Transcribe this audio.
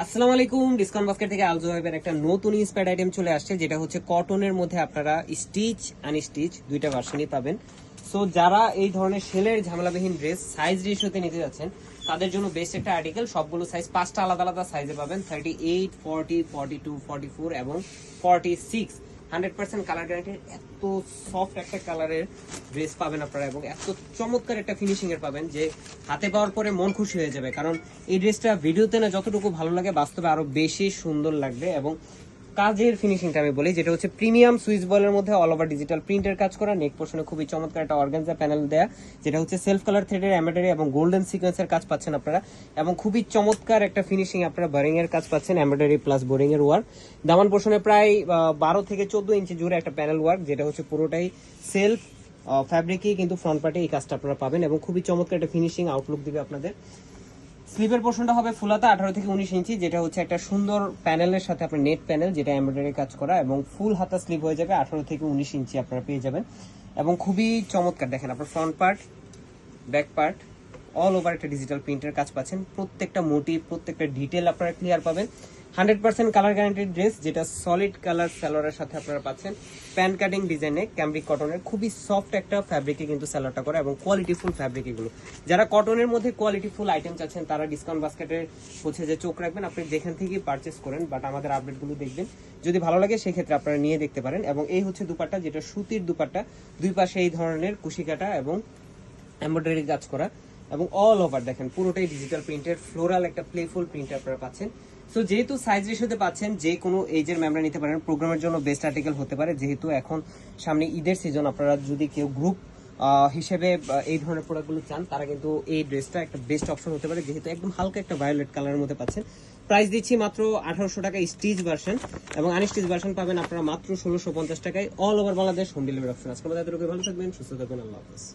আসসালামু আলাইকুম। Discount basket থেকে আলজোহাইবের একটা নতুন ইন্সপায়ার্ড আইটেম চলে আসছে, যেটা হচ্ছে কটনের মধ্যে আপনারা স্টিচ আনস্টিচ দুইটা ভার্সনই পাবেন। সো যারা এই ধরনের সেলের ঝামেলাবিহীন ড্রেস সাইজ রেশিওতে নিতে যাচ্ছেন তাদের জন্য বেস্ট একটা আর্টিকেল। সবগুলো সাইজ 5টা আলাদা আলাদা সাইজে পাবেন, 38, 40, 42, 44 এবং 46। 100% কালার গ্যারান্টির এত সফট একটা কালারের ড্রেস পাবেন আপনারা, এবং এত চমৎকার একটা ফিনিশিং এর পাবেন যে হাতে পাওয়ার পরে মন খুশি হয়ে যাবে। কারণ এই ড্রেসটা ভিডিওতে না যতটুকু ভালো লাগে বাস্তবে আরো বেশি সুন্দর লাগবে। এবং কাজের ফিনিশিংটা আমি বলি, যেটা হচ্ছে প্রিমিয়াম সুইচ বলের মধ্যে অল ওভার ডিজিটাল প্রিন্টের কাজ করা, নেক পোর্শনে খুবই চমৎকার একটা অর্গানজা প্যানেল দেয়া, যেটা হচ্ছে সেলফ কালার থ্রেডের এমব্রয়ডারি এবং গোল্ডেন সিকোয়েন্সের কাজ পাচ্ছেন আপনারা, এবং খুবই চমৎকার একটা ফিনিশিং আপনারা বোরিং এর কাজ পাচ্ছেন, এমব্রয়ডারি প্লাস বোরিং এর ওয়ার্ক। দামান পোর্শনে প্রায় 12 থেকে 14 ইঞ্চি জুড়ে একটা প্যানেল ওয়ার্ক, যেটা হচ্ছে পুরোটাই সেলফ ফ্যাব্রিকই, কিন্তু ফ্রন্ট পার্টে এই কাজটা আপনারা পাবেন এবং খুবই চমৎকার একটা ফিনিশিং আউটলুক দিবে আপনাদের। স্লিভের পোর্শনটা হবে ফুলাতা 18 থেকে 19 ইঞ্চি, যেটা হচ্ছে একটা সুন্দর প্যানেলের সাথে আপনার নেট প্যানেল, যেটা এমব্রয়ডারি কাজ করা, এবং ফুল হাতা স্লিভ হয়ে যাবে 18 থেকে 19 ইঞ্চি আপনারা পেয়ে যাবেন। এবং খুবই চমৎকার দেখেন, আপনার front part back part all over একটা ডিজিটাল প্রিন্টের কাজ পাচ্ছেন, প্রত্যেকটা মোটিভ প্রত্যেকটা ডিটেল আপনারা ক্লিয়ার পাবেন। 100% কালার গ্যারান্টিড ড্রেস, যেটা সলিড কালার সালোয়ারের সাথে আপনারা পাচ্ছেন, প্যান কাটিং ডিজাইনে ক্যামব্রিক কটনের খুবই সফট একটা ফ্যাব্রিকে কিন্তু সালোয়ারটা করা, এবং কোয়ালিটিফুল ফ্যাব্রিক এগুলো। যারা কটনের মধ্যে কোয়ালিটিফুল আইটেম চাচ্ছেন তারা ডিসকাউন্ট বাস্কেটের হচ্ছে যে চোখ রাখবেন, আপনি যেখান থেকে পারচেস করেন, বাট আমাদের আপডেটগুলো দেখবেন, যদি ভালো লাগে সেক্ষেত্রে আপনারা নিয়ে দেখতে পারেন। এবং এই হচ্ছে দুপাট্টা, যেটা সুতির দুপাট্টা, দুই পাশে এই ধরনের কুশি কাটা এবং এমব্রয়ডারি কাজ করা, এবং অল ওভার দেখেন পুরোটাই ডিজিটাল প্রিন্টের ফ্লোরাল একটা প্লেফুল প্রিন্ট আপনারা পাচ্ছেন। সো যেহেতু সাইজ রেশিওতে পাচ্ছেন, যে কোনো এজের ম্যামরা নিতে পারেন, প্রোগ্রামের জন্য বেস্ট আর্টিকেল হতে পারে। যেহেতু এখন সামনে ঈদের সিজন, আপনারা যদি কেউ গ্রুপ হিসেবে এই ধরনের প্রোডাক্টগুলো চান, তারা কিন্তু এই ড্রেসটা একটা বেস্ট অপশন হতে পারে, যেহেতু একদম হালকা একটা ভায়োলেট কালারের মধ্যে পাচ্ছেন। প্রাইস দিচ্ছি মাত্র 1800 টাকা স্টিচ ভার্সন, এবং আনস্টিচ ভার্সন পাবেন আপনারা মাত্র 1650 টাকায়। All over Bangladesh home delivery option. আজকে আমাদের ভালো থাকবেন, সুস্থ থাকবেন, আল্লাহ হাফেজ।